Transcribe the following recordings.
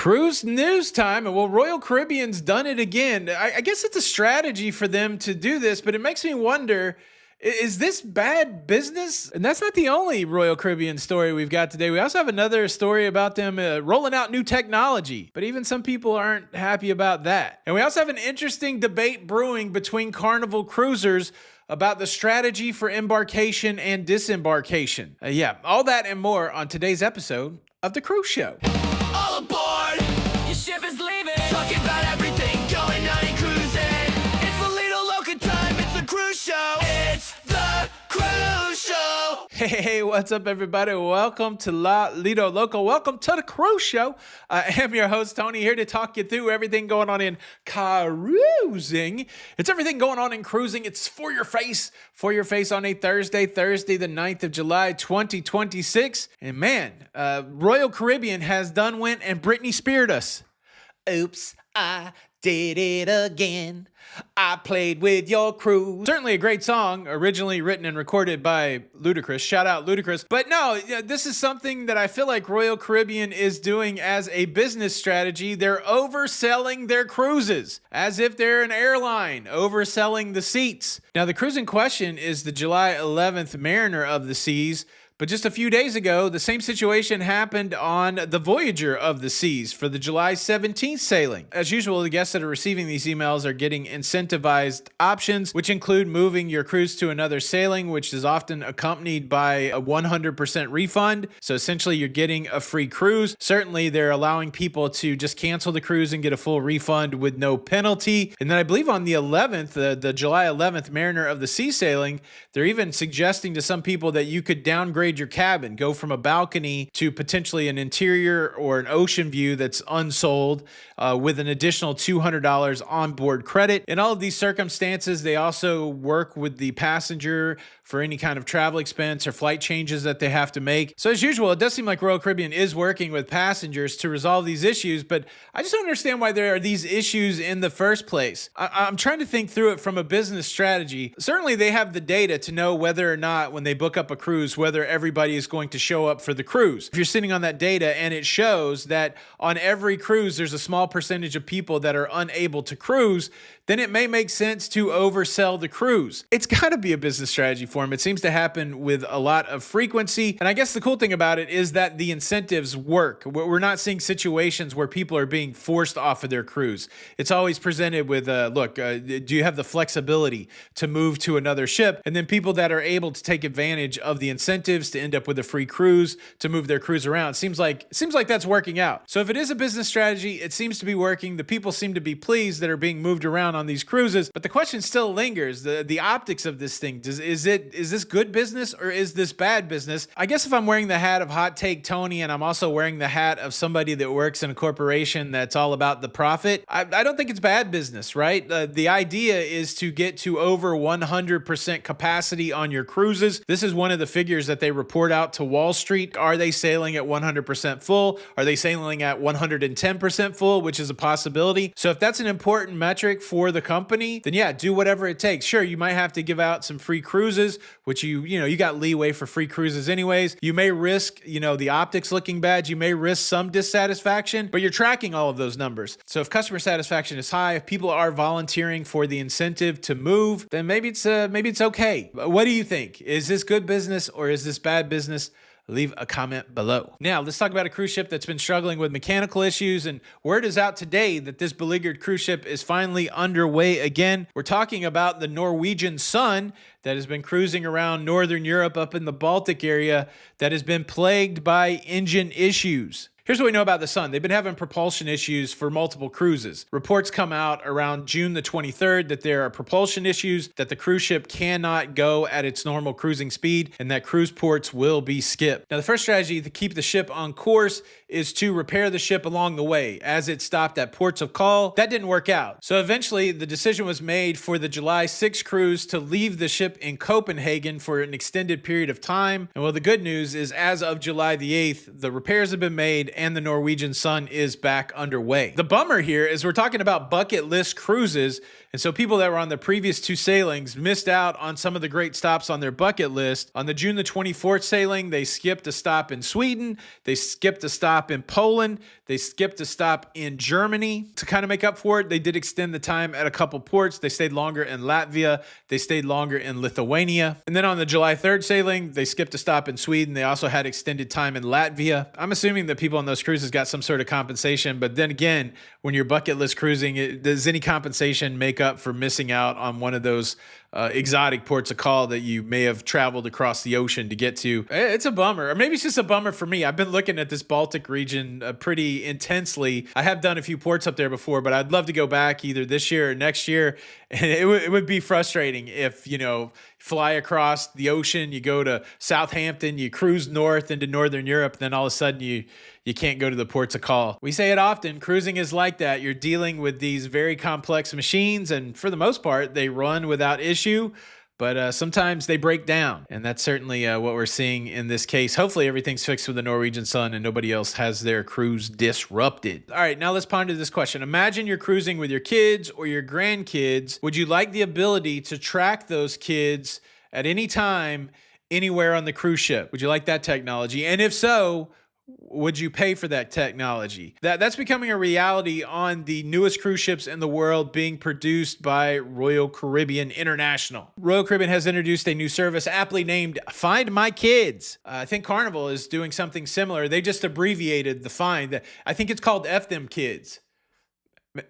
Cruise news time. Well, Royal Caribbean's done it again. I guess it's a strategy for them to do this, but it makes me wonder, is this bad business? And that's not the only Royal Caribbean story we've got today. We also have another story about them rolling out new technology, but even some people aren't happy about that. And we also have an interesting debate brewing between Carnival cruisers about the strategy for embarkation and disembarkation. Yeah, all that and more on today's episode of The Cruise Show. All aboard, your ship is leaving. Talking about everything going on in cruising. It's the Lido Loca time, it's the cruise show. It's the cruise show. Hey, what's up, everybody? Welcome to Lido Loca. Welcome to the Cruise Show. I am your host, Tony, here to talk you through everything going on in cruising. It's everything going on in cruising. It's for your face on a Thursday the 9th of July, 2026. And man, Royal Caribbean has done went and Britney Speared us. Oops, I did it again. I played with your crew. Certainly a great song, originally written and recorded by Ludacris. Shout out Ludacris. But no, this is something that I feel like Royal Caribbean is doing as a business strategy. They're overselling their cruises as if they're an airline, overselling the seats. Now, the cruise in question is the July 11th Mariner of the Seas. But just a few days ago, the same situation happened on the Voyager of the Seas for the July 17th sailing. As usual, the guests that are receiving these emails are getting incentivized options, which include moving your cruise to another sailing, which is often accompanied by a 100% refund. So essentially, you're getting a free cruise. Certainly, they're allowing people to just cancel the cruise and get a full refund with no penalty. And then I believe on the 11th, the July 11th Mariner of the Sea sailing, they're even suggesting to some people that you could downgrade your cabin, go from a balcony to potentially an interior or an ocean view that's unsold with an additional $200 onboard credit. In all of these circumstances, they also work with the passenger for any kind of travel expense or flight changes that they have to make. So as usual, it does seem like Royal Caribbean is working with passengers to resolve these issues, but I just don't understand why there are these issues in the first place. I'm trying to think through it from a business strategy. Certainly they have the data to know whether or not when they book up a cruise, whether everybody is going to show up for the cruise. If you're sitting on that data and it shows that on every cruise, there's a small percentage of people that are unable to cruise, then it may make sense to oversell the cruise. It's got to be a business strategy for them. It seems to happen with a lot of frequency. And I guess the cool thing about it is that the incentives work. We're not seeing situations where people are being forced off of their cruise. It's always presented with, do you have the flexibility to move to another ship? And then people that are able to take advantage of the incentives to end up with a free cruise, to move their cruise around. Seems like that's working out. So if it is a business strategy, it seems to be working. The people seem to be pleased that are being moved around on these cruises, but the question still lingers. The optics of this thing, is this good business or is this bad business? I guess if I'm wearing the hat of Hot Take Tony and I'm also wearing the hat of somebody that works in a corporation that's all about the profit, I don't think it's bad business, right? The idea is to get to over 100% capacity on your cruises. This is one of the figures that they report out to Wall Street. Are they sailing at 100% full? Are they sailing at 110% full, which is a possibility? So if that's an important metric for the company, then yeah, do whatever it takes. Sure, you might have to give out some free cruises, which you got leeway for free cruises anyways. You may risk, the optics looking bad. You may risk some dissatisfaction, but you're tracking all of those numbers. So if customer satisfaction is high, if people are volunteering for the incentive to move, then maybe it's okay. What do you think? Is this good business or is this bad business? Leave a comment below. Now, let's talk about a cruise ship that's been struggling with mechanical issues, and word is out today that this beleaguered cruise ship is finally underway again. We're talking about the Norwegian Sun that has been cruising around Northern Europe up in the Baltic area that has been plagued by engine issues. Here's what we know about the Sun. They've been having propulsion issues for multiple cruises. Reports come out around June the 23rd that there are propulsion issues, that the cruise ship cannot go at its normal cruising speed, and that cruise ports will be skipped. Now, the first strategy to keep the ship on course is to repair the ship along the way as it stopped at ports of call. That didn't work out. So eventually, the decision was made for the July 6th cruise to leave the ship in Copenhagen for an extended period of time. And well, the good news is as of July the 8th, the repairs have been made and the Norwegian Sun is back underway. The bummer here is we're talking about bucket list cruises, and so people that were on the previous 2 sailings missed out on some of the great stops on their bucket list. On the June the 24th sailing, they skipped a stop in Sweden, they skipped a stop in Poland, they skipped a stop in Germany. To kind of make up for it, they did extend the time at a couple ports. They stayed longer in Latvia, they stayed longer in Lithuania. And then on the July 3rd sailing, they skipped a stop in Sweden. They also had extended time in Latvia. I'm assuming that people on those cruises got some sort of compensation, but then again, when you're bucket list cruising, does any compensation make up for missing out on one of those exotic ports of call that you may have traveled across the ocean to get to? It's a bummer, or maybe it's just a bummer for me. I've been looking at this Baltic region pretty intensely. I have done a few ports up there before, but I'd love to go back either this year or next year. And it would be frustrating if, fly across the ocean, you go to Southampton, you cruise north into Northern Europe, then all of a sudden you can't go to the ports of call. We say it often, cruising is like that. You're dealing with these very complex machines, and for the most part, they run without issue. But sometimes they break down, and that's certainly what we're seeing in this case. Hopefully everything's fixed with the Norwegian Sun and nobody else has their cruise disrupted. All right, now let's ponder this question. Imagine you're cruising with your kids or your grandkids. Would you like the ability to track those kids at any time, anywhere on the cruise ship? Would you like that technology? And if so, would you pay for that technology? That's becoming a reality on the newest cruise ships in the world being produced by Royal Caribbean International. Royal Caribbean has introduced a new service aptly named Find My Kids. I think Carnival is doing something similar. They just abbreviated the find. I think it's called F Them Kids.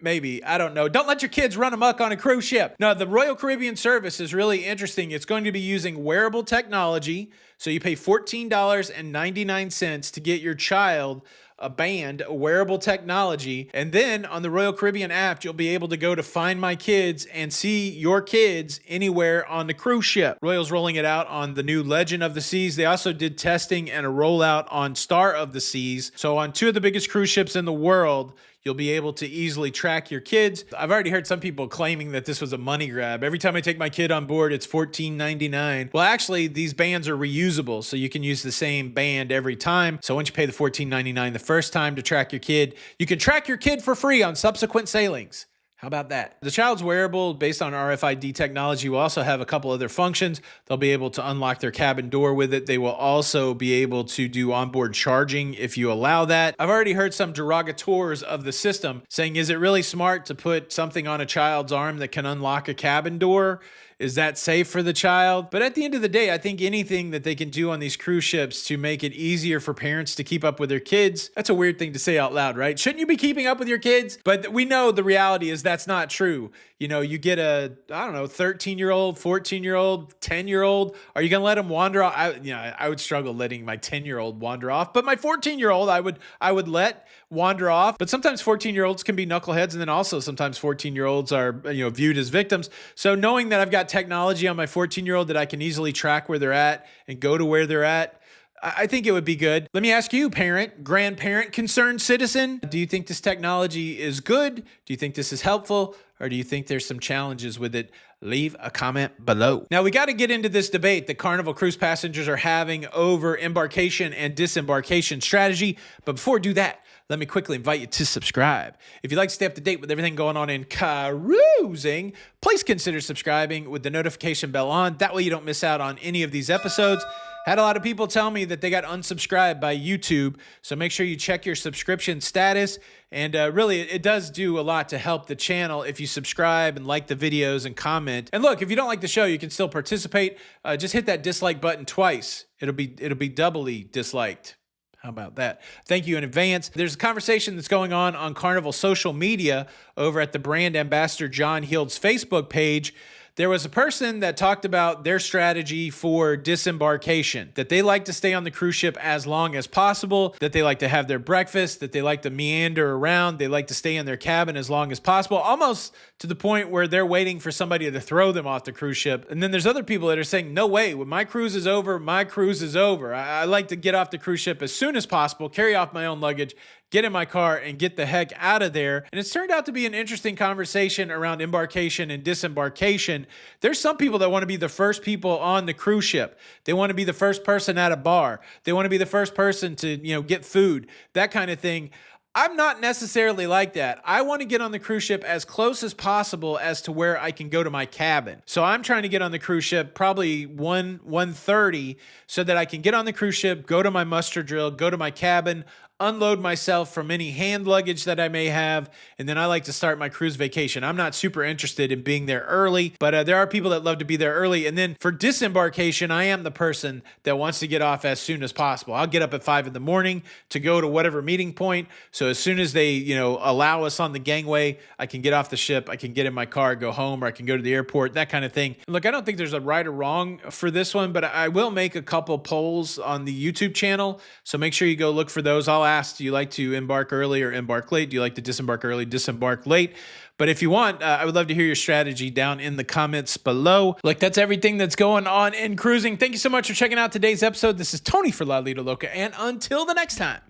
Maybe, I don't know. Don't let your kids run amok on a cruise ship. No, the Royal Caribbean service is really interesting. It's going to be using wearable technology. So you pay $14.99 to get your child a band, a wearable technology. And then on the Royal Caribbean app, you'll be able to go to Find My Kids and see your kids anywhere on the cruise ship. Royal's rolling it out on the new Legend of the Seas. They also did testing and a rollout on Star of the Seas. So on 2 of the biggest cruise ships in the world, you'll be able to easily track your kids. I've already heard some people claiming that this was a money grab. Every time I take my kid on board, it's $14.99. Well, actually, these bands are reusable, so you can use the same band every time. So once you pay the $14.99 the first time to track your kid, you can track your kid for free on subsequent sailings. How about that? The child's wearable based on RFID technology will also have a couple other functions. They'll be able to unlock their cabin door with it. They will also be able to do onboard charging if you allow that. I've already heard some derogators of the system saying, is it really smart to put something on a child's arm that can unlock a cabin door? Is that safe for the child? But at the end of the day, I think anything that they can do on these cruise ships to make it easier for parents to keep up with their kids, that's a weird thing to say out loud, right? Shouldn't you be keeping up with your kids? But we know the reality is that's not true. You get a, 13-year-old, 14-year-old, 10-year-old. Are you going to let them wander off? I would struggle letting my 10-year-old wander off, but my 14-year-old, I would let wander off. But sometimes 14-year-olds can be knuckleheads, and then also sometimes 14-year-olds are, viewed as victims. So knowing that I've got technology on my 14-year-old that I can easily track where they're at and go to where they're at, I think it would be good. Let me ask you, parent, grandparent, concerned citizen, do you think this technology is good? Do you think this is helpful? Or do you think there's some challenges with it? Leave a comment below. Now, we got to get into this debate that Carnival cruise passengers are having over embarkation and disembarkation strategy. But before we do that, let me quickly invite you to subscribe. If you'd like to stay up to date with everything going on in cruising, please consider subscribing with the notification bell on. That way you don't miss out on any of these episodes. Had a lot of people tell me that they got unsubscribed by YouTube, so make sure you check your subscription status. And really, it does do a lot to help the channel if you subscribe and like the videos and comment. And look, if you don't like the show, you can still participate. Just hit that dislike button twice. It'll be doubly disliked. How about that? Thank you in advance. There's a conversation that's going on Carnival social media over at the brand ambassador John Heald's Facebook page. There was a person that talked about their strategy for disembarkation, that they like to stay on the cruise ship as long as possible, that they like to have their breakfast, that they like to meander around, they like to stay in their cabin as long as possible, almost to the point where they're waiting for somebody to throw them off the cruise ship. And then there's other people that are saying, no way, when my cruise is over, my cruise is over. I like to get off the cruise ship as soon as possible, carry off my own luggage, get in my car, and get the heck out of there. And it's turned out to be an interesting conversation around embarkation and disembarkation. There's some people that want to be the first people on the cruise ship. They want to be the first person at a bar. They want to be the first person to, get food, that kind of thing. I'm not necessarily like that. I want to get on the cruise ship as close as possible as to where I can go to my cabin. So I'm trying to get on the cruise ship probably 1:30 so that I can get on the cruise ship, go to my muster drill, go to my cabin, unload myself from any hand luggage that I may have, and then I like to start my cruise vacation. I'm not super interested in being there early, but there are people that love to be there early. And then for disembarkation, I am the person that wants to get off as soon as possible. I'll get up at 5 in the morning to go to whatever meeting point. So as soon as they, allow us on the gangway, I can get off the ship, I can get in my car, go home, or I can go to the airport, that kind of thing. Look, I don't think there's a right or wrong for this one, but I will make a couple polls on the YouTube channel. So make sure you go look for those. I'll ask, do you like to embark early or embark late? Do you like to disembark early, disembark late? But if you want, I would love to hear your strategy down in the comments below. Look, that's everything that's going on in cruising. Thank you so much for checking out today's episode. This is Tony for Lido, Loca. And until the next time,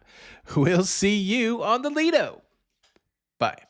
we'll see you on the Lido. Bye.